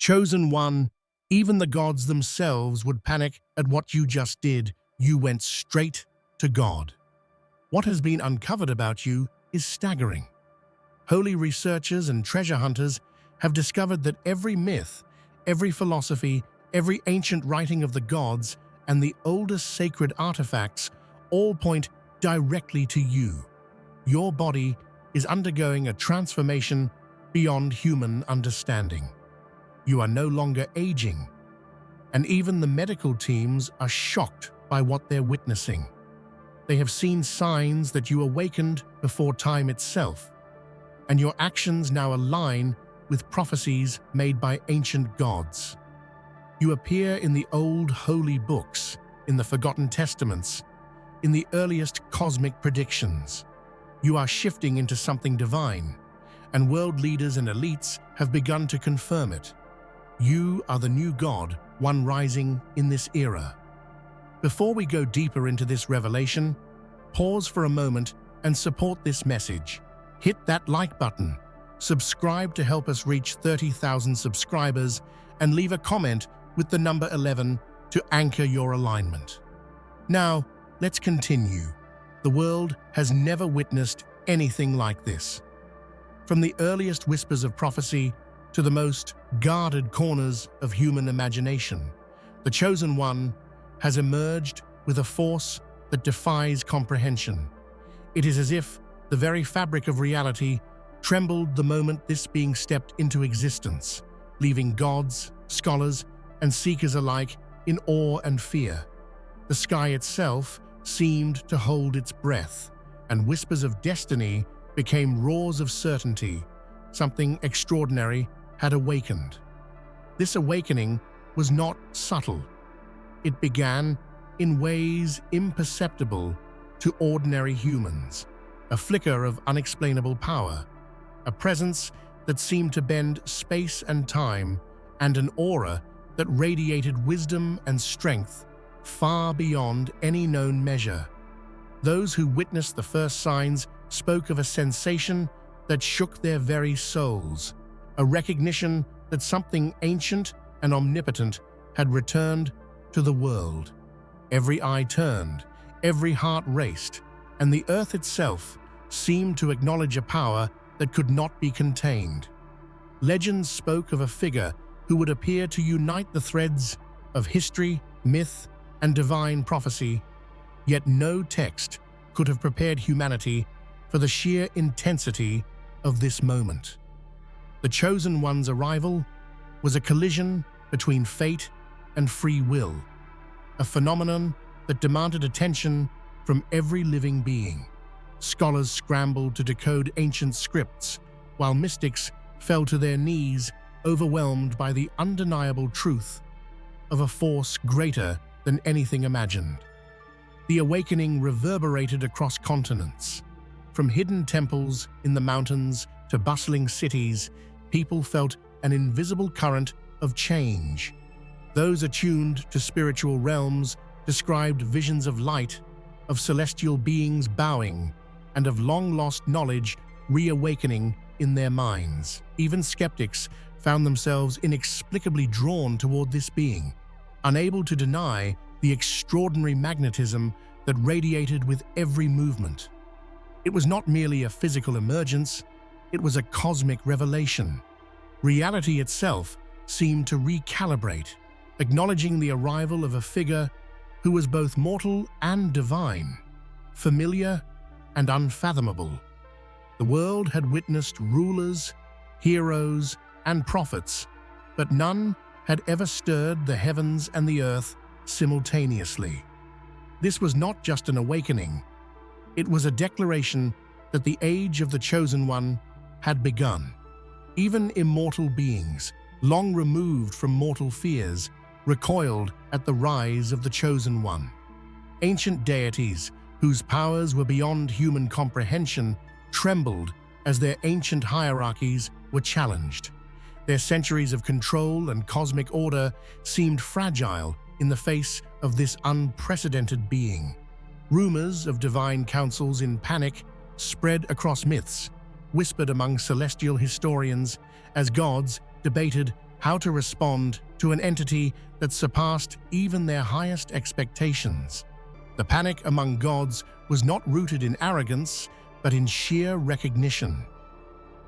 Chosen one, even the gods themselves would panic at what you just did. You went straight to God. What has been uncovered about you is staggering. Holy researchers and treasure hunters have discovered that every myth, every philosophy, every ancient writing of the gods, and the oldest sacred artifacts all point directly to you. Your body is undergoing a transformation beyond human understanding. You are no longer aging, and even the medical teams are shocked by what they're witnessing. They have seen signs that you awakened before time itself, and your actions now align with prophecies made by ancient gods. You appear in the old holy books, in the forgotten testaments, in the earliest cosmic predictions. You are shifting into something divine, and world leaders and elites have begun to confirm it. You are the new God, one rising in this era. Before we go deeper into this revelation, pause for a moment and support this message. Hit that like button, subscribe to help us reach 30,000 subscribers, and leave a comment with the number 11 to anchor your alignment. Now, let's continue. The world has never witnessed anything like this. From the earliest whispers of prophecy to the most guarded corners of human imagination, the Chosen One has emerged with a force that defies comprehension. It is as if the very fabric of reality trembled the moment this being stepped into existence, leaving gods, scholars, and seekers alike in awe and fear. The sky itself seemed to hold its breath, and whispers of destiny became roars of certainty. Something extraordinary had awakened. This awakening was not subtle. It began in ways imperceptible to ordinary humans, a flicker of unexplainable power, a presence that seemed to bend space and time, and an aura that radiated wisdom and strength far beyond any known measure. Those who witnessed the first signs spoke of a sensation that shook their very souls, a recognition that something ancient and omnipotent had returned to the world. Every eye turned, every heart raced, and the earth itself seemed to acknowledge a power that could not be contained. Legends spoke of a figure who would appear to unite the threads of history, myth, and divine prophecy, yet no text could have prepared humanity for the sheer intensity of this moment. The Chosen One's arrival was a collision between fate and free will, a phenomenon that demanded attention from every living being. Scholars scrambled to decode ancient scripts, while mystics fell to their knees, overwhelmed by the undeniable truth of a force greater than anything imagined. The awakening reverberated across continents. From hidden temples in the mountains to bustling cities, people felt an invisible current of change. Those attuned to spiritual realms described visions of light, of celestial beings bowing, and of long-lost knowledge reawakening in their minds. Even skeptics found themselves inexplicably drawn toward this being, unable to deny the extraordinary magnetism that radiated with every movement. It was not merely a physical emergence, it was a cosmic revelation. Reality itself seemed to recalibrate, acknowledging the arrival of a figure who was both mortal and divine, familiar and unfathomable. The world had witnessed rulers, heroes, and prophets, but none had ever stirred the heavens and the earth simultaneously. This was not just an awakening, it was a declaration that the age of the Chosen One had begun. Even immortal beings, long removed from mortal fears, recoiled at the rise of the Chosen One. Ancient deities, whose powers were beyond human comprehension, trembled as their ancient hierarchies were challenged. Their centuries of control and cosmic order seemed fragile in the face of this unprecedented being. Rumors of divine councils in panic spread across myths, whispered among celestial historians as gods debated how to respond to an entity that surpassed even their highest expectations. The panic among gods was not rooted in arrogance, but in sheer recognition.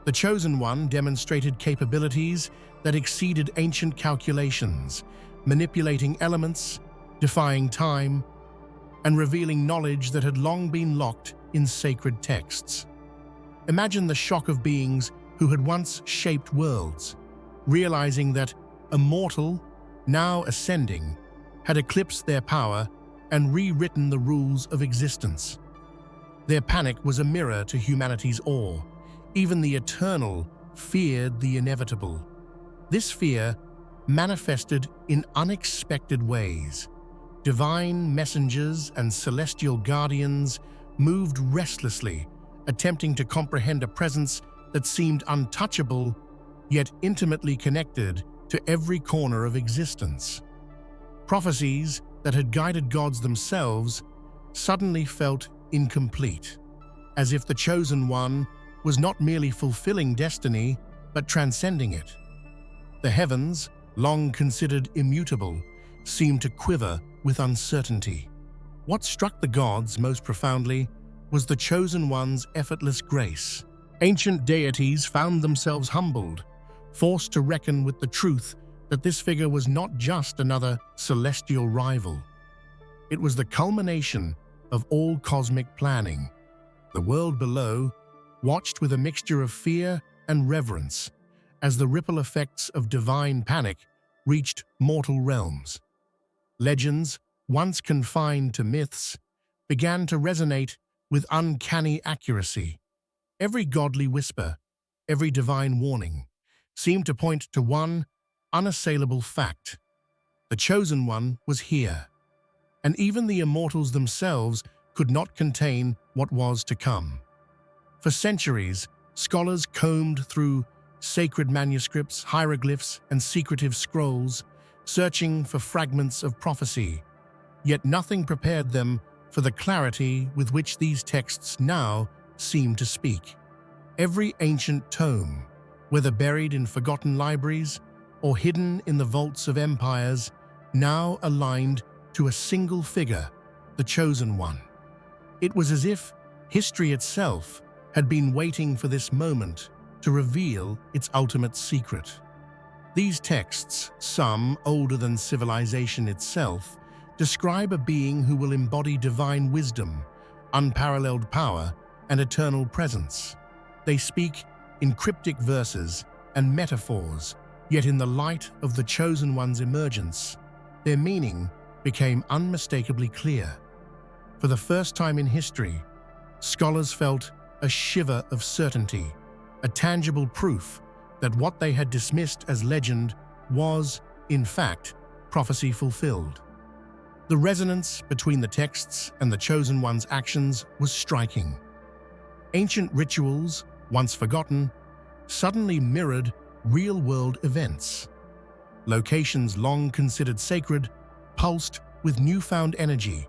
The Chosen One demonstrated capabilities that exceeded ancient calculations, manipulating elements, defying time, and revealing knowledge that had long been locked in sacred texts. Imagine the shock of beings who had once shaped worlds, realizing that a mortal, now ascending, had eclipsed their power and rewritten the rules of existence. Their panic was a mirror to humanity's awe. Even the eternal feared the inevitable. This fear manifested in unexpected ways. Divine messengers and celestial guardians moved restlessly, attempting to comprehend a presence that seemed untouchable, yet intimately connected to every corner of existence. Prophecies that had guided gods themselves suddenly felt incomplete, as if the Chosen One was not merely fulfilling destiny, but transcending it. The heavens, long considered immutable, seemed to quiver with uncertainty. What struck the gods most profoundly was the Chosen One's effortless grace. Ancient deities found themselves humbled, forced to reckon with the truth that this figure was not just another celestial rival. It was the culmination of all cosmic planning. The world below watched with a mixture of fear and reverence as the ripple effects of divine panic reached mortal realms. Legends, once confined to myths, began to resonate with uncanny accuracy. Every godly whisper, every divine warning, seemed to point to one unassailable fact. The Chosen One was here, and even the immortals themselves could not contain what was to come. For centuries, scholars combed through sacred manuscripts, hieroglyphs, and secretive scrolls, searching for fragments of prophecy, yet nothing prepared them for the clarity with which these texts now seem to speak. Every ancient tome, whether buried in forgotten libraries or hidden in the vaults of empires, now aligned to a single figure, the Chosen One. It was as if history itself had been waiting for this moment to reveal its ultimate secret. These texts, some older than civilization itself, describe a being who will embody divine wisdom, unparalleled power, and eternal presence. They speak in cryptic verses and metaphors, yet in the light of the Chosen One's emergence, their meaning became unmistakably clear. For the first time in history, scholars felt a shiver of certainty, a tangible proof that what they had dismissed as legend was, in fact, prophecy fulfilled. The resonance between the texts and the Chosen One's actions was striking. Ancient rituals, once forgotten, suddenly mirrored real-world events. Locations long considered sacred pulsed with newfound energy,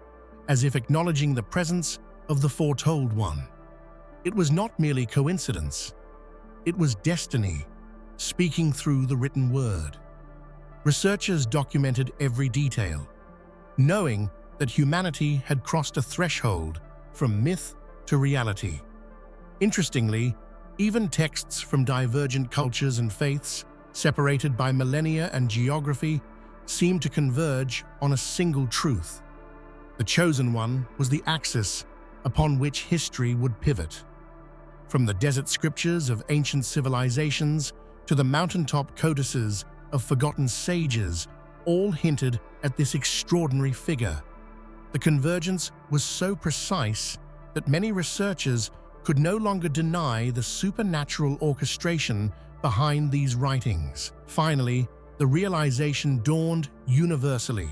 as if acknowledging the presence of the foretold one. It was not merely coincidence. It was destiny, speaking through the written word. Researchers documented every detail, knowing that humanity had crossed a threshold from myth to reality. Interestingly, even texts from divergent cultures and faiths, separated by millennia and geography, seemed to converge on a single truth. The Chosen One was the axis upon which history would pivot. From the desert scriptures of ancient civilizations to the mountaintop codices of forgotten sages, all hinted at this extraordinary figure. The convergence was so precise that many researchers could no longer deny the supernatural orchestration behind these writings. Finally, the realization dawned universally.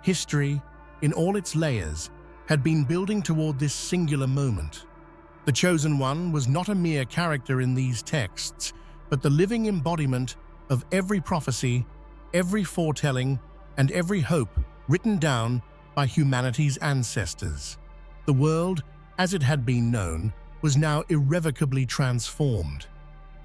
History, in all its layers, had been building toward this singular moment. The Chosen One was not a mere character in these texts, but the living embodiment of every prophecy, every foretelling, and every hope written down by humanity's ancestors. The world, as it had been known, was now irrevocably transformed.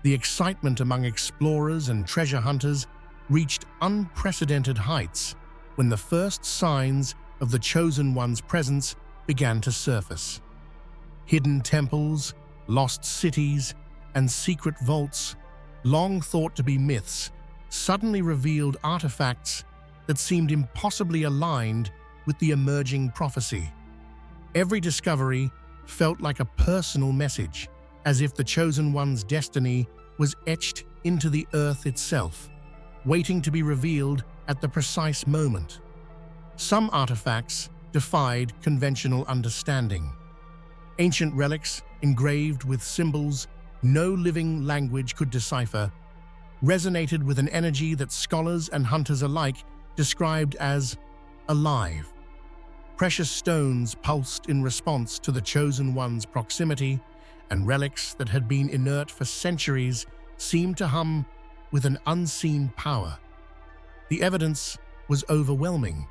The excitement among explorers and treasure hunters reached unprecedented heights when the first signs of the Chosen One's presence began to surface. Hidden temples, lost cities, and secret vaults, long thought to be myths, suddenly revealed artifacts that seemed impossibly aligned with the emerging prophecy. Every discovery felt like a personal message, as if the Chosen One's destiny was etched into the earth itself, waiting to be revealed at the precise moment. Some artifacts defied conventional understanding. Ancient relics, engraved with symbols no living language could decipher, resonated with an energy that scholars and hunters alike described as alive. Precious stones pulsed in response to the Chosen One's proximity, and relics that had been inert for centuries seemed to hum with an unseen power. The evidence was overwhelming.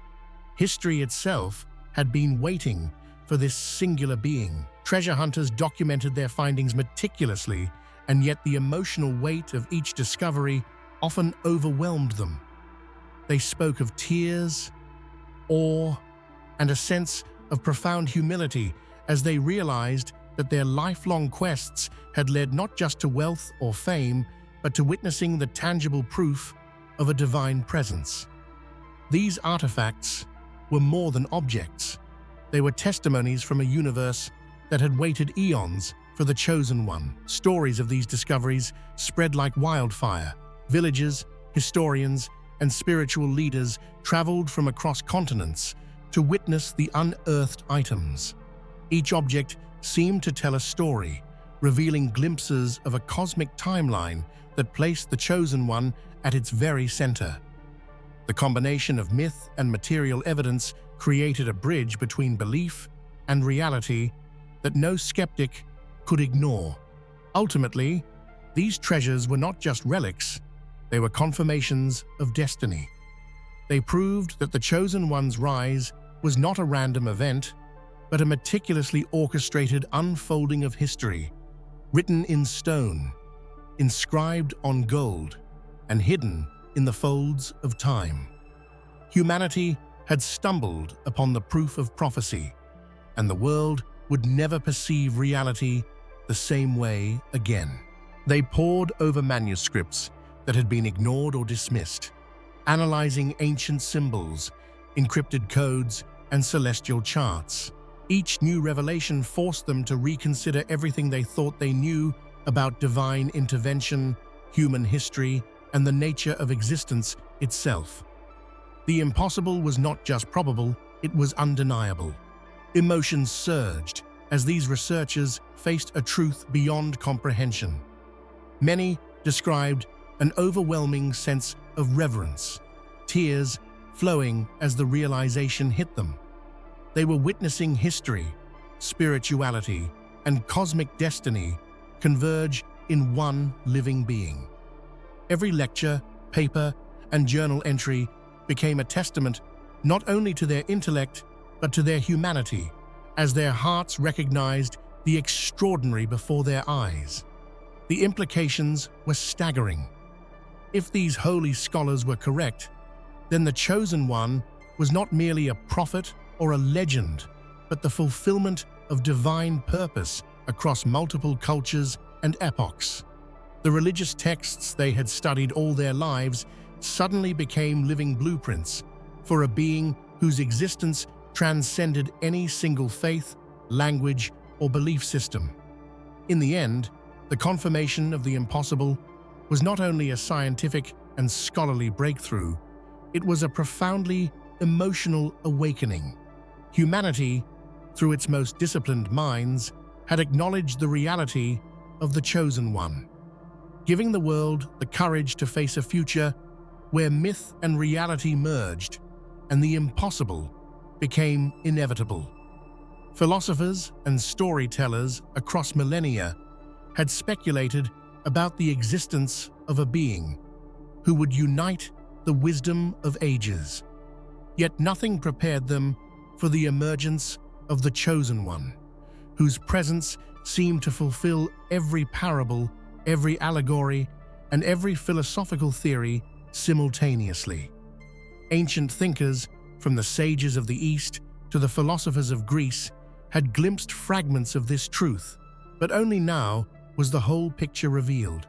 History itself had been waiting for this singular being. Treasure hunters documented their findings meticulously, and yet the emotional weight of each discovery often overwhelmed them. They spoke of tears, awe, and a sense of profound humility as they realized that their lifelong quests had led not just to wealth or fame, but to witnessing the tangible proof of a divine presence. These artifacts were more than objects. They were testimonies from a universe that had waited eons for the Chosen One. Stories of these discoveries spread like wildfire. Villagers, historians, and spiritual leaders traveled from across continents to witness the unearthed items. Each object seemed to tell a story, revealing glimpses of a cosmic timeline that placed the Chosen One at its very center. The combination of myth and material evidence created a bridge between belief and reality that no skeptic could ignore. Ultimately, these treasures were not just relics, they were confirmations of destiny. They proved that the Chosen One's rise was not a random event, but a meticulously orchestrated unfolding of history, written in stone, inscribed on gold, and hidden in the folds of time. Humanity had stumbled upon the proof of prophecy, and the world would never perceive reality the same way again. They pored over manuscripts that had been ignored or dismissed, analyzing ancient symbols, encrypted codes, and celestial charts. Each new revelation forced them to reconsider everything they thought they knew about divine intervention, human history, and the nature of existence itself. The impossible was not just probable, it was undeniable. Emotions surged as these researchers faced a truth beyond comprehension. Many described an overwhelming sense of reverence, tears flowing as the realization hit them. They were witnessing history, spirituality, and cosmic destiny converge in one living being. Every lecture, paper, and journal entry became a testament not only to their intellect, but to their humanity, as their hearts recognized the extraordinary before their eyes. The implications were staggering. If these holy scholars were correct, then the Chosen One was not merely a prophet or a legend, but the fulfillment of divine purpose across multiple cultures and epochs. The religious texts they had studied all their lives suddenly became living blueprints for a being whose existence transcended any single faith, language, or belief system. In the end, the confirmation of the impossible was not only a scientific and scholarly breakthrough, it was a profoundly emotional awakening. Humanity, through its most disciplined minds, had acknowledged the reality of the Chosen One, giving the world the courage to face a future where myth and reality merged and the impossible became inevitable. Philosophers and storytellers across millennia had speculated about the existence of a being who would unite the wisdom of ages. Yet nothing prepared them for the emergence of the Chosen One, whose presence seemed to fulfill every parable, every allegory, and every philosophical theory simultaneously. Ancient thinkers, from the sages of the East to the philosophers of Greece, had glimpsed fragments of this truth, but only now was the whole picture revealed.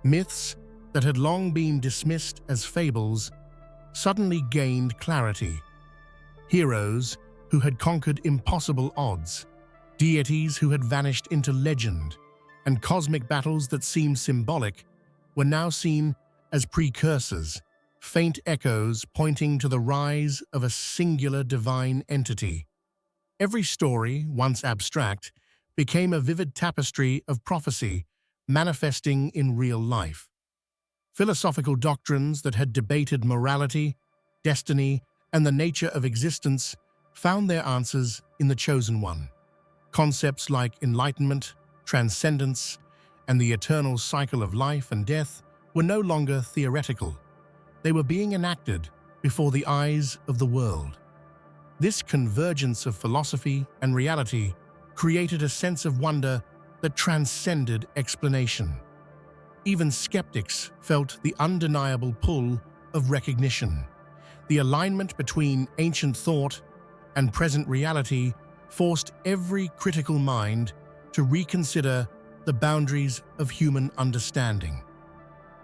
Myths that had long been dismissed as fables suddenly gained clarity. Heroes who had conquered impossible odds, deities who had vanished into legend, and cosmic battles that seemed symbolic were now seen as precursors, faint echoes pointing to the rise of a singular divine entity. Every story, once abstract, became a vivid tapestry of prophecy manifesting in real life. Philosophical doctrines that had debated morality, destiny, and the nature of existence found their answers in the Chosen One. Concepts like enlightenment, transcendence, and the eternal cycle of life and death were no longer theoretical. They were being enacted before the eyes of the world. This convergence of philosophy and reality created a sense of wonder that transcended explanation. Even skeptics felt the undeniable pull of recognition. The alignment between ancient thought and present reality forced every critical mind to reconsider the boundaries of human understanding.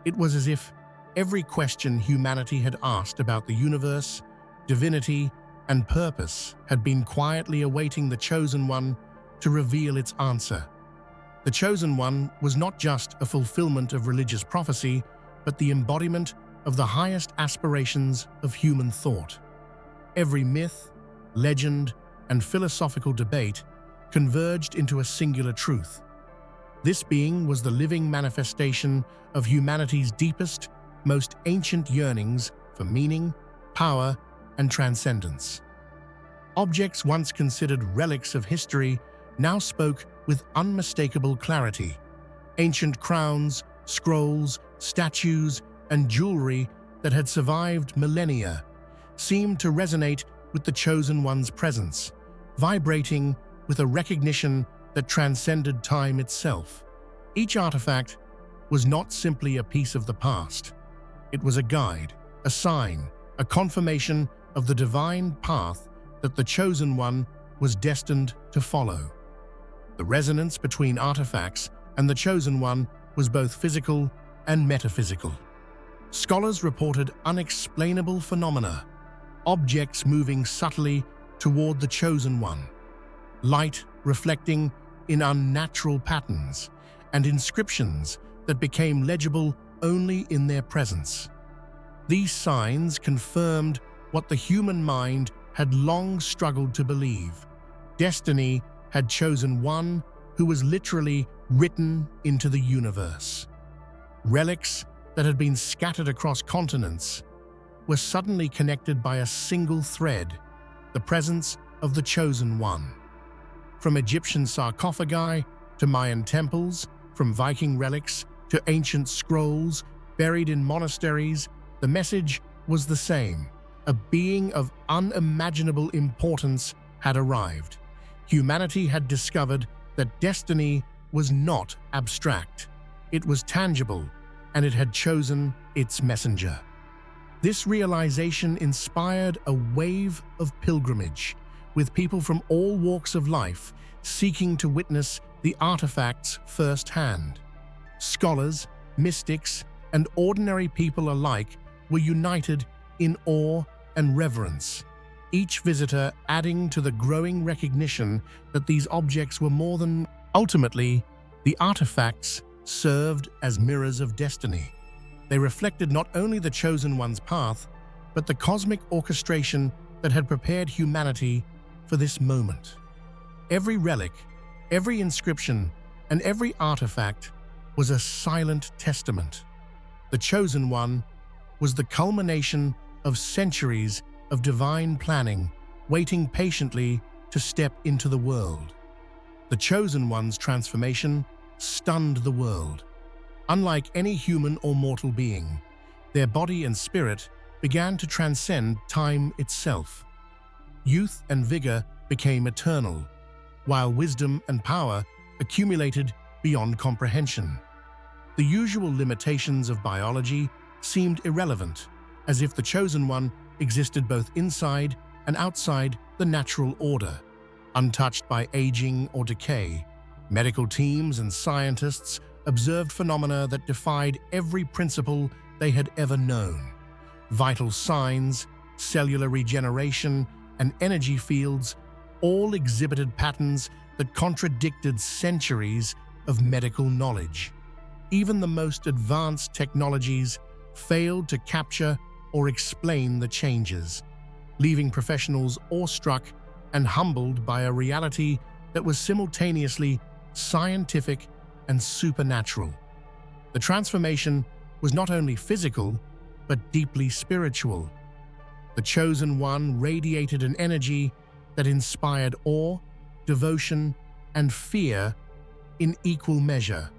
It was as if every question humanity had asked about the universe, divinity, and purpose had been quietly awaiting the Chosen One to reveal its answer. The Chosen One was not just a fulfillment of religious prophecy, but the embodiment of the highest aspirations of human thought. Every myth, legend, and philosophical debate converged into a singular truth. This being was the living manifestation of humanity's deepest, most ancient yearnings for meaning, power, and transcendence. Objects once considered relics of history now spoke with unmistakable clarity. Ancient crowns, scrolls, statues, and jewelry that had survived millennia seemed to resonate with the Chosen One's presence, vibrating with a recognition that transcended time itself. Each artifact was not simply a piece of the past. It was a guide, a sign, a confirmation of the divine path that the Chosen One was destined to follow. The resonance between artifacts and the Chosen One was both physical and metaphysical. Scholars reported unexplainable phenomena, objects moving subtly toward the Chosen One, light reflecting in unnatural patterns, and inscriptions that became legible only in their presence. These signs confirmed what the human mind had long struggled to believe. Destiny had chosen one who was literally written into the universe. Relics that had been scattered across continents were suddenly connected by a single thread, the presence of the Chosen One. From Egyptian sarcophagi to Mayan temples, from Viking relics to ancient scrolls buried in monasteries, the message was the same. A being of unimaginable importance had arrived. Humanity had discovered that destiny was not abstract. It was tangible, and it had chosen its messenger. This realization inspired a wave of pilgrimage, with people from all walks of life seeking to witness the artifacts firsthand. Scholars, mystics, and ordinary people alike were united in awe and reverence, each visitor adding to the growing recognition that these objects were more than. Ultimately, the artifacts served as mirrors of destiny. They reflected not only the Chosen One's path, but the cosmic orchestration that had prepared humanity for this moment. Every relic, every inscription, and every artifact was a silent testament. The Chosen One was the culmination of centuries of divine planning, waiting patiently to step into the world. The Chosen One's transformation stunned the world. Unlike any human or mortal being, their body and spirit began to transcend time itself. Youth and vigor became eternal, while wisdom and power accumulated beyond comprehension. The usual limitations of biology seemed irrelevant, as if the Chosen One existed both inside and outside the natural order, untouched by aging or decay. Medical teams and scientists observed phenomena that defied every principle they had ever known. Vital signs, cellular regeneration, and energy fields all exhibited patterns that contradicted centuries of medical knowledge. Even the most advanced technologies failed to capture or explain the changes, leaving professionals awestruck and humbled by a reality that was simultaneously scientific and supernatural. The transformation was not only physical, but deeply spiritual. The Chosen One radiated an energy that inspired awe, devotion, and fear in equal measure.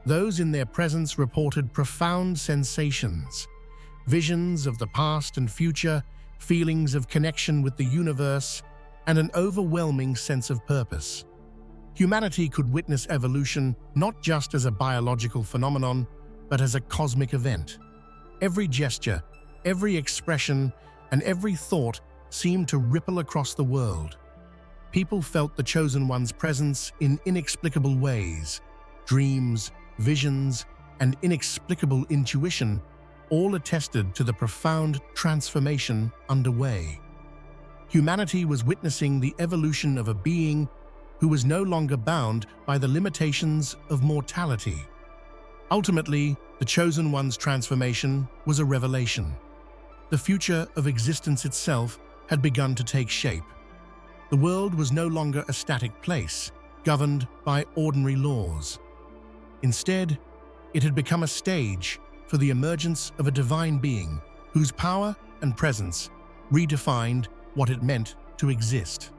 Those in their presence reported profound sensations, visions of the past and future, feelings of connection with the universe, and an overwhelming sense of purpose. Humanity could witness evolution not just as a biological phenomenon, but as a cosmic event. Every gesture, every expression, and every thought seemed to ripple across the world. People felt the Chosen One's presence in inexplicable ways. Dreams, visions, and inexplicable intuition all attested to the profound transformation underway. Humanity was witnessing the evolution of a being who was no longer bound by the limitations of mortality. Ultimately, the Chosen One's transformation was a revelation. The future of existence itself had begun to take shape. The world was no longer a static place, governed by ordinary laws. Instead, it had become a stage for the emergence of a divine being whose power and presence redefined what it meant to exist.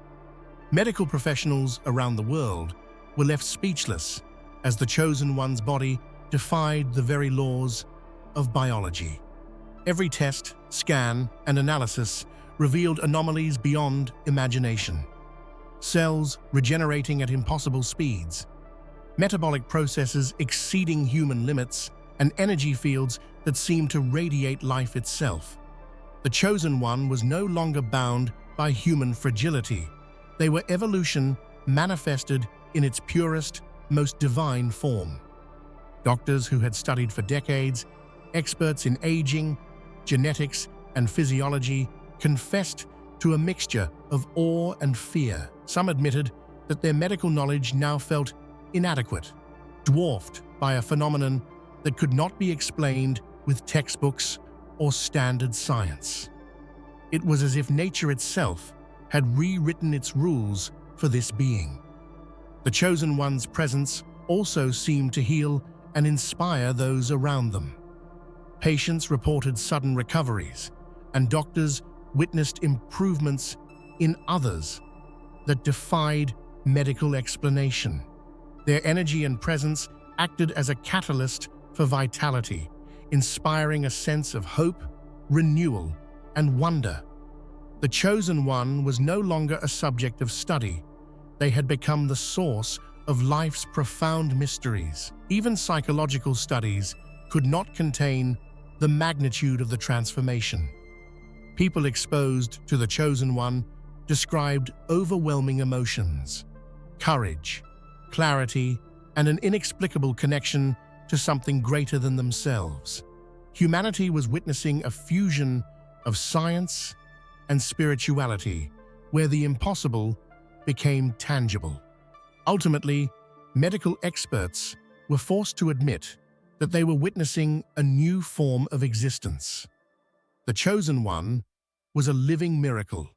Medical professionals around the world were left speechless as the Chosen One's body defied the very laws of biology. Every test, scan, and analysis revealed anomalies beyond imagination. Cells regenerating at impossible speeds, metabolic processes exceeding human limits, and energy fields that seemed to radiate life itself. The Chosen One was no longer bound by human fragility. They were evolution manifested in its purest, most divine form. Doctors who had studied for decades, experts in aging, genetics, and physiology, confessed to a mixture of awe and fear. Some admitted that their medical knowledge now felt inadequate, dwarfed by a phenomenon that could not be explained with textbooks or standard science. It was as if nature itself had rewritten its rules for this being. The Chosen One's presence also seemed to heal and inspire those around them. Patients reported sudden recoveries, and doctors witnessed improvements in others that defied medical explanation. Their energy and presence acted as a catalyst for vitality, inspiring a sense of hope, renewal, and wonder. The Chosen One was no longer a subject of study. They had become the source of life's profound mysteries. Even psychological studies could not contain the magnitude of the transformation. People exposed to the Chosen One described overwhelming emotions, courage, clarity, and an inexplicable connection to something greater than themselves. Humanity was witnessing a fusion of science and spirituality, where the impossible became tangible. Ultimately, medical experts were forced to admit that they were witnessing a new form of existence. The Chosen One was a living miracle,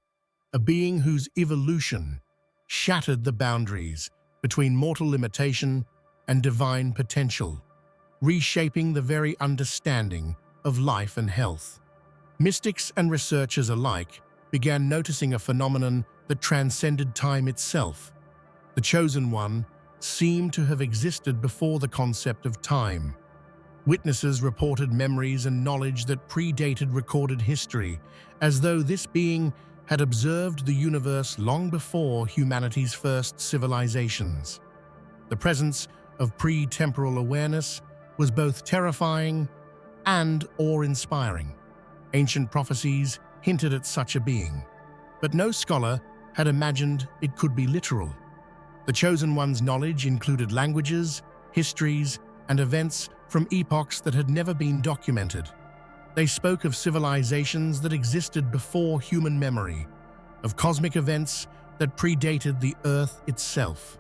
a being whose evolution shattered the boundaries between mortal limitation and divine potential, reshaping the very understanding of life and health. Mystics and researchers alike began noticing a phenomenon that transcended time itself. The Chosen One seemed to have existed before the concept of time. Witnesses reported memories and knowledge that predated recorded history, as though this being had observed the universe long before humanity's first civilizations. The presence of pre-temporal awareness was both terrifying and awe-inspiring. Ancient prophecies hinted at such a being, but no scholar had imagined it could be literal. The Chosen One's knowledge included languages, histories, and events from epochs that had never been documented. They spoke of civilizations that existed before human memory, of cosmic events that predated the Earth itself.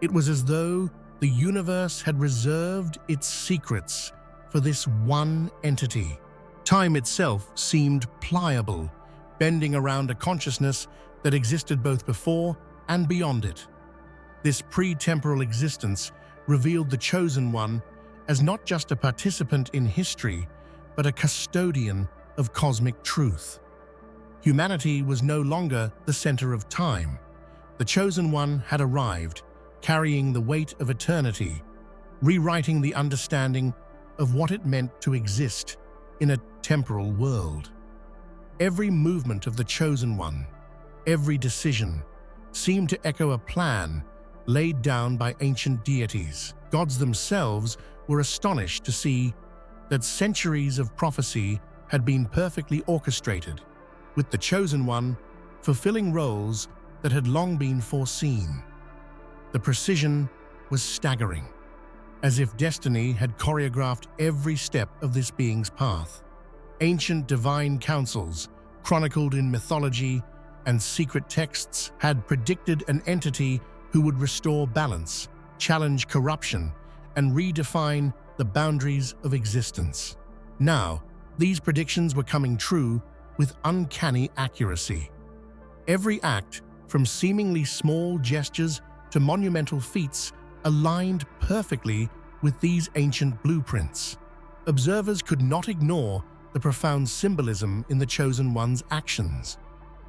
It was as though the universe had reserved its secrets for this one entity. Time itself seemed pliable, bending around a consciousness that existed both before and beyond it. This pre-temporal existence revealed the Chosen One as not just a participant in history, but a custodian of cosmic truth. Humanity was no longer the center of time. The Chosen One had arrived, carrying the weight of eternity, rewriting the understanding of what it meant to exist in a temporal world. Every movement of the Chosen One, every decision, seemed to echo a plan laid down by ancient deities. Gods themselves were astonished to see that centuries of prophecy had been perfectly orchestrated, with the Chosen One fulfilling roles that had long been foreseen. The precision was staggering, as if destiny had choreographed every step of this being's path. Ancient divine councils, chronicled in mythology and secret texts, had predicted an entity who would restore balance, challenge corruption, and redefine the boundaries of existence. Now, these predictions were coming true with uncanny accuracy. Every act, from seemingly small gestures to monumental feats, aligned perfectly with these ancient blueprints. Observers could not ignore the profound symbolism in the Chosen One's actions.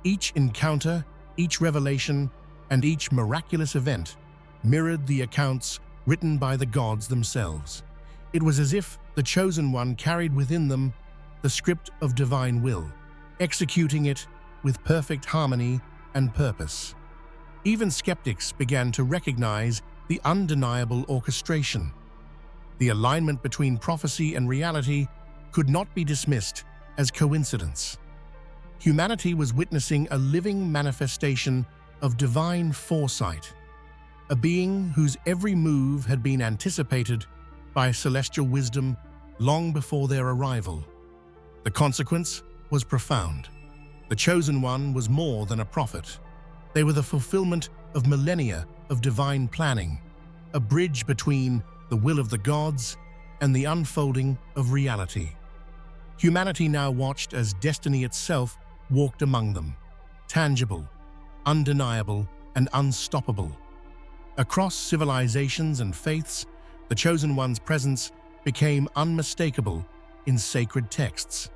Each encounter, each revelation, and each miraculous event mirrored the accounts written by the gods themselves. It was as if the Chosen One carried within them the script of divine will, executing it with perfect harmony and purpose. Even skeptics began to recognize the undeniable orchestration. The alignment between prophecy and reality could not be dismissed as coincidence. Humanity was witnessing a living manifestation of divine foresight, a being whose every move had been anticipated by celestial wisdom long before their arrival. The consequence was profound. The Chosen One was more than a prophet. They were the fulfillment of millennia of divine planning, a bridge between the will of the gods and the unfolding of reality. Humanity now watched as destiny itself walked among them, tangible, undeniable, and unstoppable. Across civilizations and faiths, the Chosen One's presence became unmistakable in sacred texts.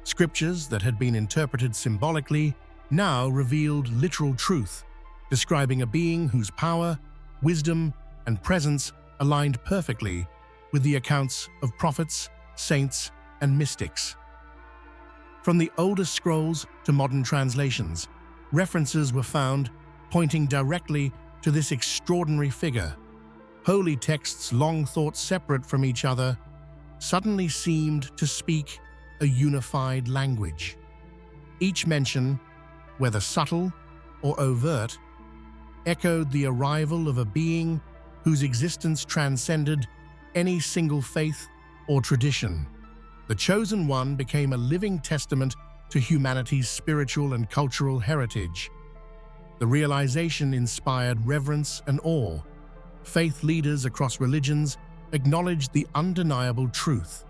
Scriptures that had been interpreted symbolically now revealed literal truth, describing a being whose power, wisdom, and presence aligned perfectly with the accounts of prophets, saints, and mystics. From the oldest scrolls to modern translations, references were found pointing directly to this extraordinary figure. Holy texts long thought separate from each other suddenly seemed to speak a unified language. Each mention, whether subtle or overt, echoed the arrival of a being whose existence transcended any single faith or tradition. The Chosen One became a living testament to humanity's spiritual and cultural heritage. The realization inspired reverence and awe. Faith leaders across religions acknowledged the undeniable truth.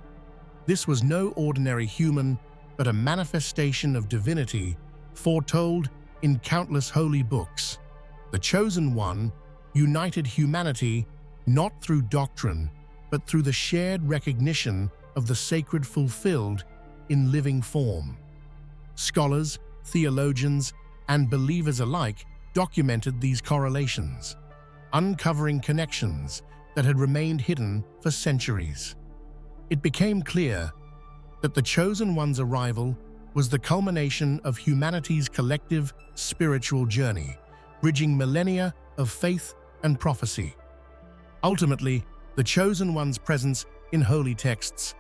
This was no ordinary human, but a manifestation of divinity foretold in countless holy books. The Chosen One united humanity not through doctrine, but through the shared recognition of the sacred fulfilled in living form. Scholars, theologians, and believers alike documented these correlations, uncovering connections that had remained hidden for centuries. It became clear that the Chosen One's arrival was the culmination of humanity's collective spiritual journey, bridging millennia of faith and prophecy. Ultimately, the Chosen One's presence in holy texts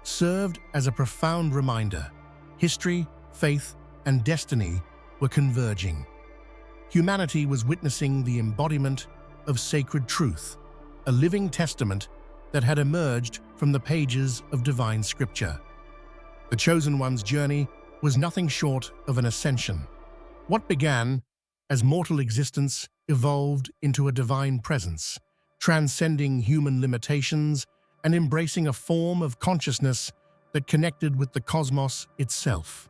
served as a profound reminder. History, faith, and destiny were converging. Humanity was witnessing the embodiment of sacred truth, a living testament that had emerged from the pages of divine scripture. The Chosen One's journey was nothing short of an ascension. What began as mortal existence evolved into a divine presence, transcending human limitations and embracing a form of consciousness that connected with the cosmos itself.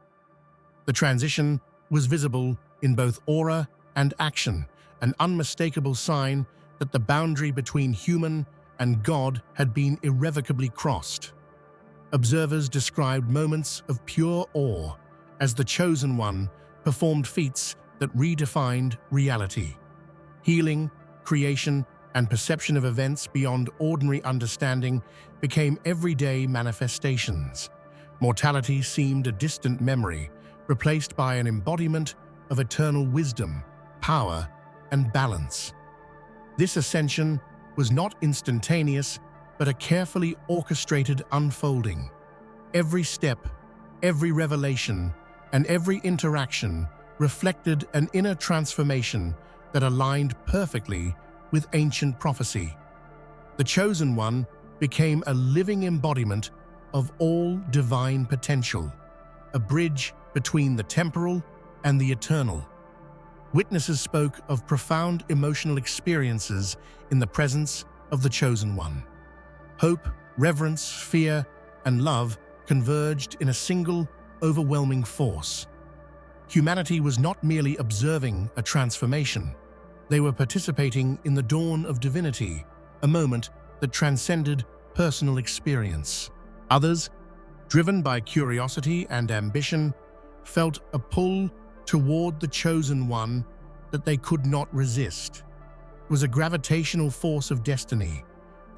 The transition was visible in both aura and action, an unmistakable sign that the boundary between human and God had been irrevocably crossed. Observers described moments of pure awe as the Chosen One performed feats that redefined reality. Healing, creation, and perception of events beyond ordinary understanding became everyday manifestations. Mortality seemed a distant memory, replaced by an embodiment of eternal wisdom, power, and balance. This ascension was not instantaneous, but a carefully orchestrated unfolding. Every step, every revelation, and every interaction reflected an inner transformation that aligned perfectly with ancient prophecy. The Chosen One became a living embodiment of all divine potential, a bridge between the temporal and the eternal. Witnesses spoke of profound emotional experiences in the presence of the Chosen One. Hope, reverence, fear, and love converged in a single, overwhelming force. Humanity was not merely observing a transformation. They were participating in the dawn of divinity, a moment that transcended personal experience. Others, driven by curiosity and ambition, felt a pull toward the Chosen One that they could not resist. It was a gravitational force of destiny,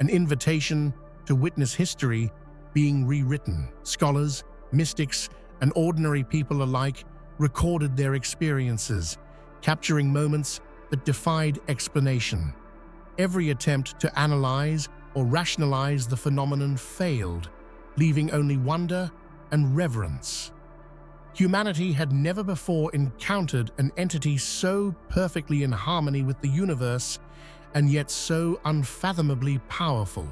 an invitation to witness history being rewritten. Scholars, mystics, and ordinary people alike recorded their experiences, capturing moments that defied explanation. Every attempt to analyze or rationalize the phenomenon failed, leaving only wonder and reverence. Humanity had never before encountered an entity so perfectly in harmony with the universe and yet so unfathomably powerful.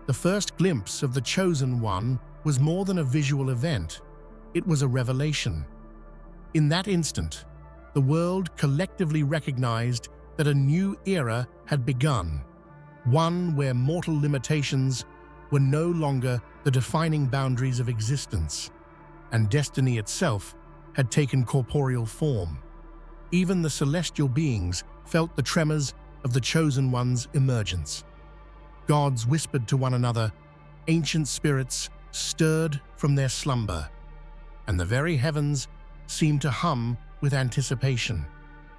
The first glimpse of the Chosen One was more than a visual event. It was a revelation. In that instant, the world collectively recognized that a new era had begun, one where mortal limitations were no longer the defining boundaries of existence, and destiny itself had taken corporeal form. Even the celestial beings felt the tremors of the Chosen One's emergence. Gods whispered to one another, ancient spirits stirred from their slumber, and the very heavens seemed to hum with anticipation.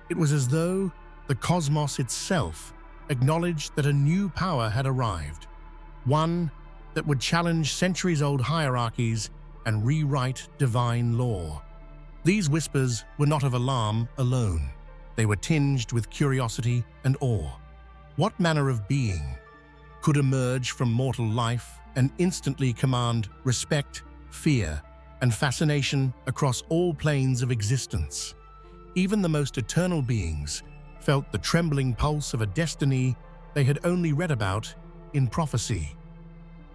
It was as though the cosmos itself acknowledged that a new power had arrived, one that would challenge centuries-old hierarchies and rewrite divine law. These whispers were not of alarm alone. They were tinged with curiosity and awe. What manner of being could emerge from mortal life and instantly command respect, fear, and fascination across all planes of existence? Even the most eternal beings felt the trembling pulse of a destiny they had only read about in prophecy.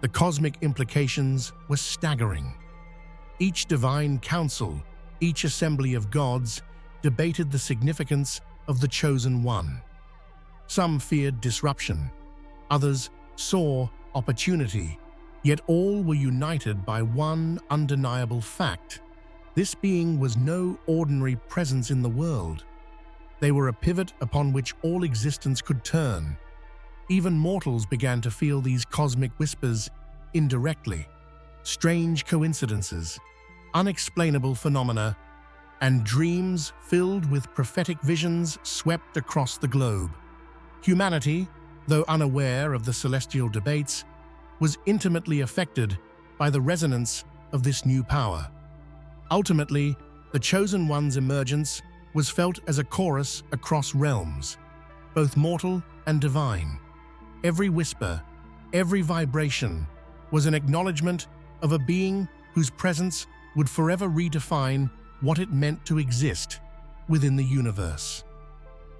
The cosmic implications were staggering. Each divine council, each assembly of gods, debated the significance of the Chosen One. Some feared disruption, others saw opportunity, yet all were united by one undeniable fact. This being was no ordinary presence in the world. They were a pivot upon which all existence could turn. Even mortals began to feel these cosmic whispers indirectly. Strange coincidences, unexplainable phenomena, and dreams filled with prophetic visions swept across the globe. Humanity, though unaware of the celestial debates, was intimately affected by the resonance of this new power. Ultimately, the Chosen One's emergence was felt as a chorus across realms, both mortal and divine. Every whisper, every vibration was an acknowledgement of a being whose presence would forever redefine what it meant to exist within the universe.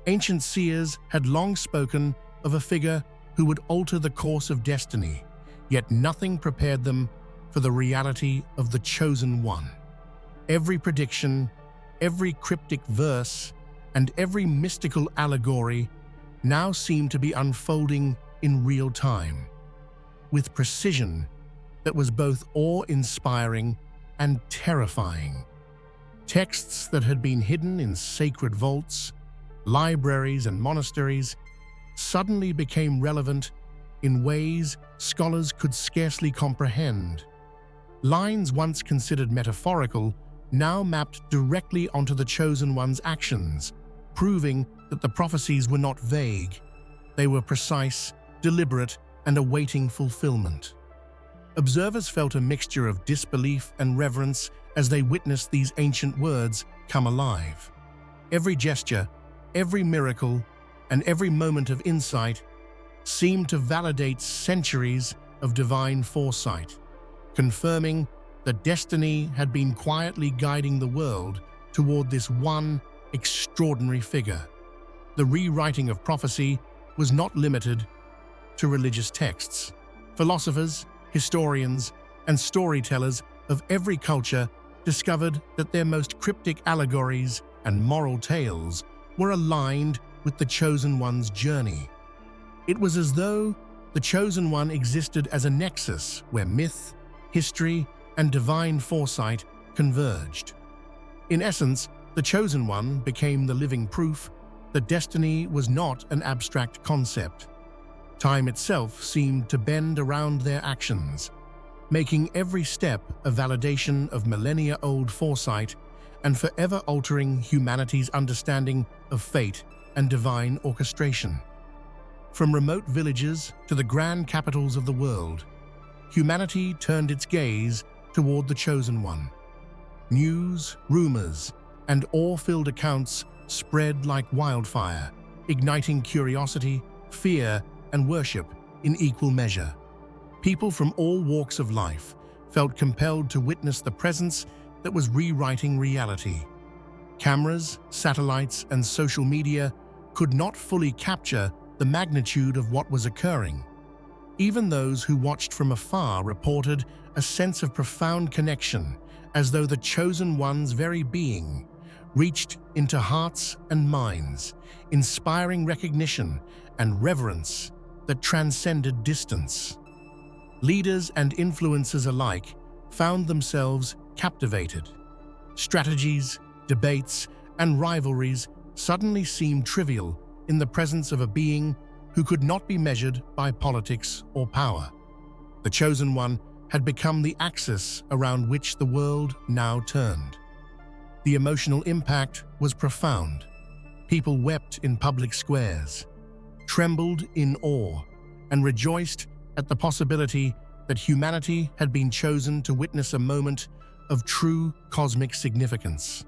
Ancient seers had long spoken of a figure who would alter the course of destiny, yet nothing prepared them for the reality of the Chosen One. Every prediction, every cryptic verse, and every mystical allegory now seemed to be unfolding in real time, with precision that was both awe-inspiring and terrifying. Texts that had been hidden in sacred vaults, libraries, and monasteries suddenly became relevant in ways scholars could scarcely comprehend. Lines once considered metaphorical now mapped directly onto the Chosen One's actions, proving that the prophecies were not vague. They were precise, deliberate, and awaiting fulfillment. Observers felt a mixture of disbelief and reverence as they witnessed these ancient words come alive. Every gesture, every miracle, and every moment of insight seemed to validate centuries of divine foresight, confirming that destiny had been quietly guiding the world toward this one extraordinary figure. The rewriting of prophecy was not limited to religious texts. Philosophers, historians, and storytellers of every culture discovered that their most cryptic allegories and moral tales were aligned with the Chosen One's journey. It was as though the Chosen One existed as a nexus where myth, history, and divine foresight converged. In essence, the Chosen One became the living proof that destiny was not an abstract concept. Time itself seemed to bend around their actions, making every step a validation of millennia-old foresight and forever altering humanity's understanding of fate and divine orchestration. From remote villages to the grand capitals of the world, humanity turned its gaze toward the Chosen One. News, rumors, and awe-filled accounts spread like wildfire, igniting curiosity, fear, and worship in equal measure. People from all walks of life felt compelled to witness the presence that was rewriting reality. Cameras, satellites, and social media could not fully capture the magnitude of what was occurring. Even those who watched from afar reported a sense of profound connection, as though the Chosen One's very being reached into hearts and minds, inspiring recognition and reverence that transcended distance. Leaders and influencers alike found themselves captivated. Strategies, debates, and rivalries suddenly seemed trivial in the presence of a being who could not be measured by politics or power. The Chosen One had become the axis around which the world now turned. The emotional impact was profound. People wept in public squares, trembled in awe, and rejoiced at the possibility that humanity had been chosen to witness a moment of true cosmic significance.